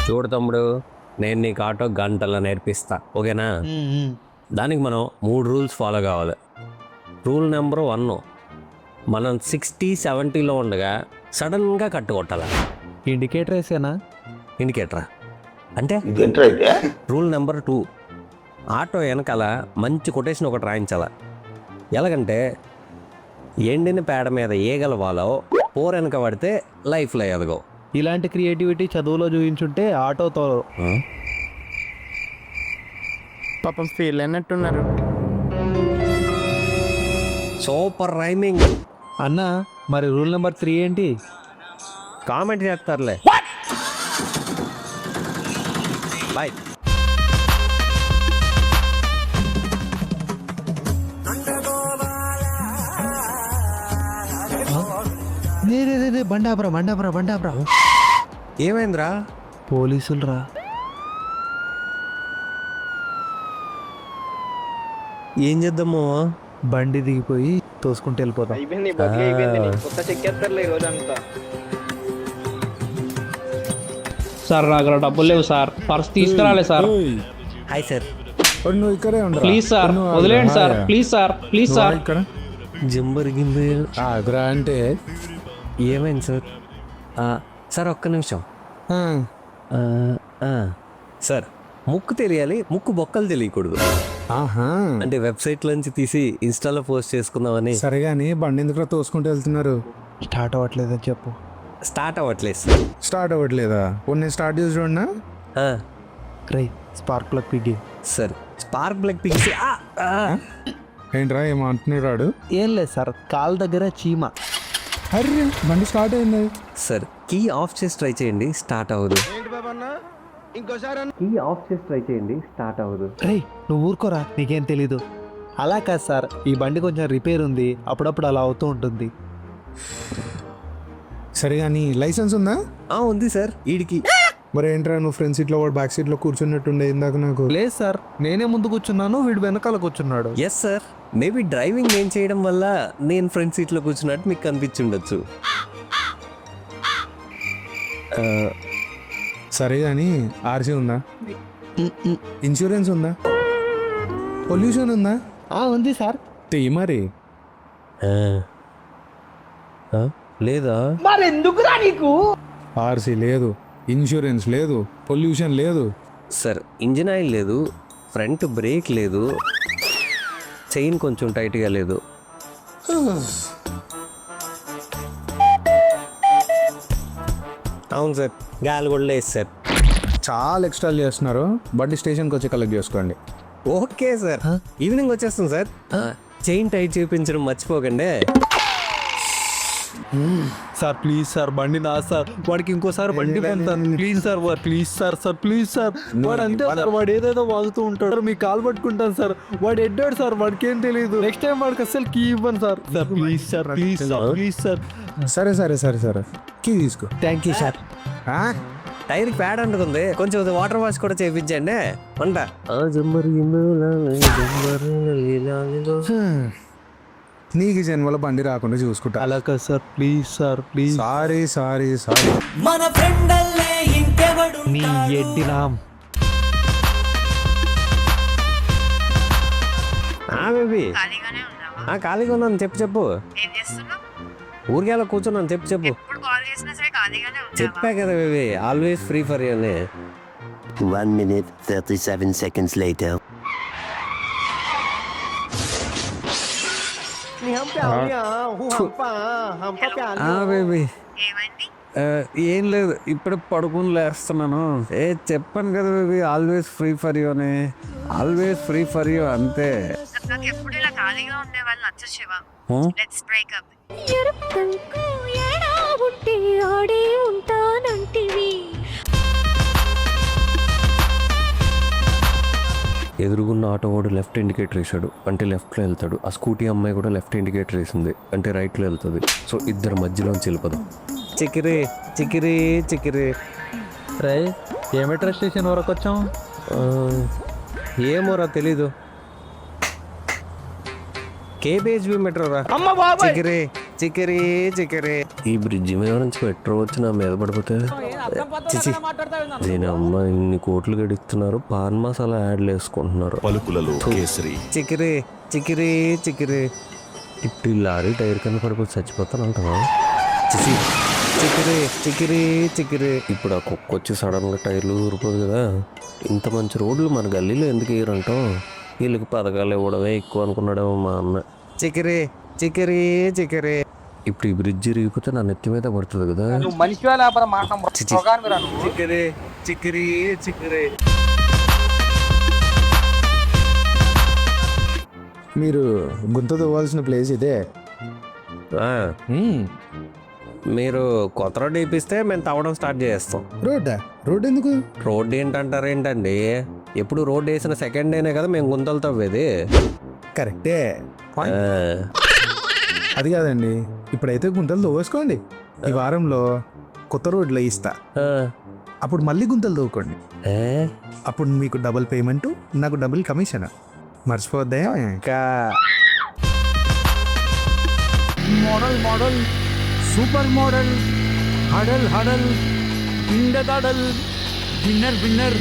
చూడు తమ్ముడు, నేను నీకు ఆటో గంటలో నేర్పిస్తా, ఓకేనా? దానికి మనం 3 రూల్స్ ఫాలో కావాలి. రూల్ నెంబర్ 1, మనం 60-70లో ఉండగా సడన్గా కట్టుకొట్టాలి. ఇండికేటర్ వేసేనా? ఇండికేటరా అంటే? రూల్ నెంబర్ 2, ఆటో వెనకాల మంచి కొటేషన్ ఒకటి రాయించాల. ఎలాగంటే, ఎండిన పేడ మీద ఈగల వాలో పోరెనక పడితే లైఫ్లో ఎదగవు. ఇలాంటి క్రియేటివిటీ చదువులో చూపించుంటే ఆటోతో పాపం ఫీల్ అయినట్టున్నారు. Super rhyming. అన్న. మరి రూల్ నెంబర్ 3 ఏంటి? కామెంట్ చేస్తారులే. బాయ్. బండాబ్రా. ఏమైందిరా? పోలీసులు రా. ఏం చేద్దాము? బండి దిగిపోయి తోసుకుంటూ వెళ్ళిపోతాం. అయిపోయింది, బతికి అయిపోయింది. నీకు కొత్త చెక్కేస్తారులే ఈ రోజంతా. సార్ నా దగ్గర డబ్బులు లేవు సార్, పర్స్ తీసుకురాలే సార్. Hi sir. నువ్వు ఇక్కడే ఉండరా? ప్లీజ్ సార్ వదిలేయండి సార్, ప్లీజ్ సార్, ప్లీజ్ సార్. ఇక్కడ జంబర్ గింబర్ ఆగ్రా అంటే ఏమైంది సార్? సార్ ఒక్క నిమిషం. సార్, ముక్కు తెలియాలి, ముక్కు బొక్కలు తెలియకూడదు. ఆహా, అంటే వెబ్సైట్లోంచి తీసి ఇన్స్టాలో పోస్ట్ చేసుకుందామని. సరే కానీ బండి ఎందుకు తోసుకుంటూ వెళ్తున్నారు? స్టార్ట్ అవ్వట్లేదని చెప్పు. స్టార్ట్ అవ్వట్లేదు సార్. స్టార్ట్ అవ్వట్లేదా? నేను స్టార్ట్ చేసి చూడనా? రై స్పార్క్ ప్లగ్ పిగి. సార్, స్పార్క్ ప్లగ్ పిగిసి. ఏంట్రా ఏమో అంటున్నాడు? ఏం లేదు సార్, కాల్ దగ్గర చీమ. అర్రే బండి స్టార్ట్ అయింది. సార్, కీ ఆఫ్ చేసి ట్రై చేయండి, స్టార్ట్ అవ్వదు. ఏంటి బాబా అన్న, ఇంకోసారి అన్న. కీ ఆఫ్ చేసి ట్రై చేయండి, స్టార్ట్ అవ్వదు. రేయ్ నువ్వు ఊరుకోరా, నీకేం తెలీదు. అలా కాదు సార్, ఈ బండి కొంచెం రిపేర్ ఉంది, అప్పుడప్పుడు అలా అవుతూ ఉంటుంది. సరే కానీ లైసెన్స్ ఉందా? ఉంది సార్. వీడికి మరి ఏంట్రా నువ్వు ఫ్రంట్ సీట్లో వాడు బ్యాక్ సీట్లో కూర్చున్నట్టుండే ఇందాక నాకు. లేదు సార్, నేనే ముందు కూర్చున్నాను, వీడు వెనకాల కూర్చున్నాడు. ఎస్ సార్, మేబీ డ్రైవింగ్ నేను చేయడం వల్ల నేను ఫ్రంట్ సీట్లో కూర్చున్నట్టు మీకు కనిపించుండొచ్చు. సరే కానీ ఆర్సీ ఉందా? ఇన్సూరెన్స్ ఉందా? పొల్యూషన్ ఉందా? ఉంది సార్. మరి లేదా? ఆర్సీ లేదు, ఇన్సూరెన్స్ లేదు, పొల్యూషన్ లేదు. సార్, ఇంజిన్ ఆయిల్ లేదు, ఫ్రంట్ బ్రేక్ లేదు, చైన్ కొంచెం టైట్గా లేదు. అవును సార్, గాలి కూడా లేదు సార్. చాలా ఎక్స్ట్రా చేస్తున్నారు. బండి స్టేషన్కి వచ్చి కలెక్ట్ చేసుకోండి. ఓకే సార్, ఈవినింగ్ వచ్చేస్తాం సార్. చైన్ టైట్ చేయించడం మర్చిపోకండి. సార్ ప్లీజ్ సార్, బండి నా సార్, వాడికి ఇంకోసారి బండి పెడతాను please sir. Please sir, sir please sir. వాడు అంతే సార్, వాడు ఏదేదో వాగుతూ ఉంటాడు, మీ కాల్ పట్టుకుంటాను సార్. వాడు ఎడ్డాడు సార్, వాడికి ఏం తెలియదు. నెక్స్ట్ టైం వాడికి అసలు కీ ఇవ్వను sir. Sir please sir, please sir, please sir. సరే సరే సరే సరే, కీ తీసుకో. Thank you sir. టైర్కి ప్యాడ్ అంటుకుంది, కొంచెం వాటర్ వాష్ కూడా చేయించండి. వంట నీకు జన్మలో బండి రాకుండా చూసుకుంటా. అలా కాదు sir, please sir, please. Sorry sorry sorry. నీ ఎడ్డినాం. బేబీ ఖాళీగా ఉన్నాను, చెప్పు. ఊరికే అలా కూర్చున్నాను, చెప్పు. చెప్పా కదా baby, always free for you అని. 1 minute 37 seconds later. బేబీ ఏం లేదు, ఇప్పుడు పడుకుని లేస్తున్నాను. చెప్పాను కదా baby, always free for you అని. ఆల్వేస్ ఫ్రీ ఫర్ యూ అంతే. ఎదురుగున్న ఆటో వాడు లెఫ్ట్ ఇండికేటర్ వేసాడు అంటే లెఫ్ట్లో వెళ్తాడు. ఆ స్కూటీ అమ్మాయి కూడా లెఫ్ట్ ఇండికేటర్ వేసింది అంటే రైట్లో వెళ్తుంది. సో ఇద్దరు మధ్యలోంచి వెళ్ళిపోదాం. చికిరే చికిరే చికిరే. రై ఏ మెట్రో స్టేషన్ వరకు వచ్చాం? ఏమోరా తెలీదు. కేబిహెచ్బి మెట్రో రా. అమ్మ బాబాయ్. చికిరే చికిరి చికిరి. ఈ బ్రిడ్జి మీద నుంచి పెట్రోల్ వచ్చి నా మీద పడిపోతే చిచి, దీని అమ్మ ఇన్ని కోట్లు గడిస్తున్నారు, పాన్ మసాలా యాడ్లు వేసుకుంటున్నారు. పలుకులలో కేసరి. చికిరి చికిరి చికిరి. ఇప్పుడు ఈ లారీ టైర్ కింద పడిపోతే చచ్చిపోతాను అంటున్నా. చిచి చికిరి చికిరి చికిరి. ఇప్పుడు ఆ కుక్క వచ్చి సడన్గా టైర్లు ఊరిపోదు కదా. ఇంత మంచి రోడ్లు మన గల్లీలో ఎందుకు వేయరంటాం? వీళ్ళకి పథకాలు ఇవ్వడమే ఎక్కువ అనుకున్నాడేమో మా అన్న. చికిరి చికిరి చికిరి. ఇప్పుడు ఈ బ్రిడ్జ్ ఇరిగిపోతే నా నెత్తి మీద పడుతుంది కదా. చిచి. చికిరి చికిరి చికిరి. మీరు గుంత తవ్వాల్సిన ప్లేస్ ఇదే. ఆ, మీరు కొత్త రోడ్డు వేపిస్తే మేము తవ్వడం స్టార్ట్ చేస్తాం. రోడ్ ఎందుకు? రోడ్డు ఏంటంటారు ఏంటండి? ఎప్పుడు రోడ్డు వేసిన సెకండ్ డేనే కదా మేము గుంతలు తవ్వేది. కరెక్టే. ఆ, అది కాదండి, ఇప్పుడైతే గుంతలు తవ్వేసుకోండి. ఈ వారంలో కొత్త రోడ్లు ఇస్తా, ఆ, అప్పుడు మళ్ళీ గుంతలు తవ్వుకోండి. ఏ? అప్పుడు మీకు డబుల్ పేమెంట్, నాకు డబుల్ కమిషన్. మర్చిపోద్దే. ఇంకా మోడల్ మోడల్, సూపర్ మోడల్, హడల్ హడల్, పిండదడల్, విన్నర్ విన్నర్.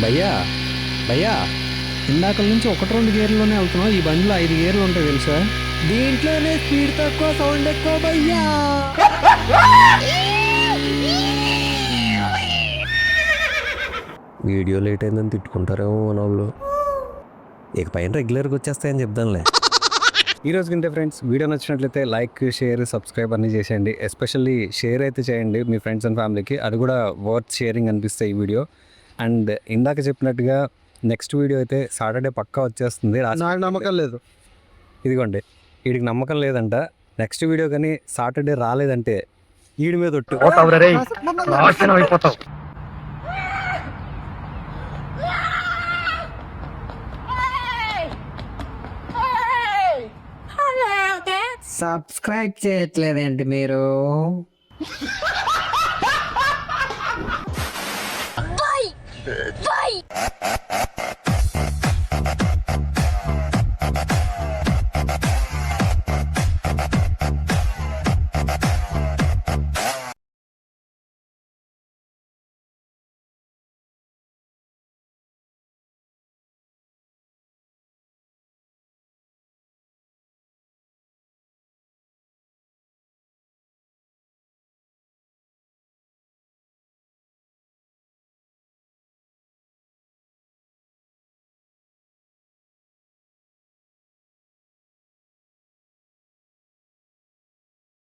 భయ్యా భయ్యా, ఇందాక నుంచి 1-2 గేర్లోనే వెళ్తున్నావు. ఈ బండిలో 5 గేర్లు ఉంటాయి తెలుసా? దీంట్లోనే స్పీడ్ తక్కువ, సౌండ్ ఎక్కువ భయ్యా. వీడియో లేట్ అయిందని తిట్టుకుంటారేమో మన వాళ్ళు. ఇక పైన రెగ్యులర్గా వచ్చేస్తాయని చెప్దాంలే. ఈ రోజు కింద ఫ్రెండ్స్, వీడియో నచ్చినట్లయితే లైక్, షేర్, సబ్స్క్రైబ్ అన్నీ చేసేయండి. ఎస్పెషల్లీ షేర్ అయితే చేయండి మీ ఫ్రెండ్స్ అండ్ ఫ్యామిలీకి. అది కూడా వర్త్ షేరింగ్ అనిపిస్తాయి ఈ వీడియో. అండ్ ఇందాక చెప్పినట్టుగా నెక్స్ట్ వీడియో అయితే సాటర్డే పక్కా వచ్చేస్తుంది. నాకు నమ్మకం లేదు. ఇదిగోండి, వీడికి నమ్మకం లేదంట. నెక్స్ట్ వీడియో కానీ సాటర్డే రాలేదంటే వీడి మీద ఒట్టు. సబ్స్క్రైబ్ చేయట్లేదండి మీరు.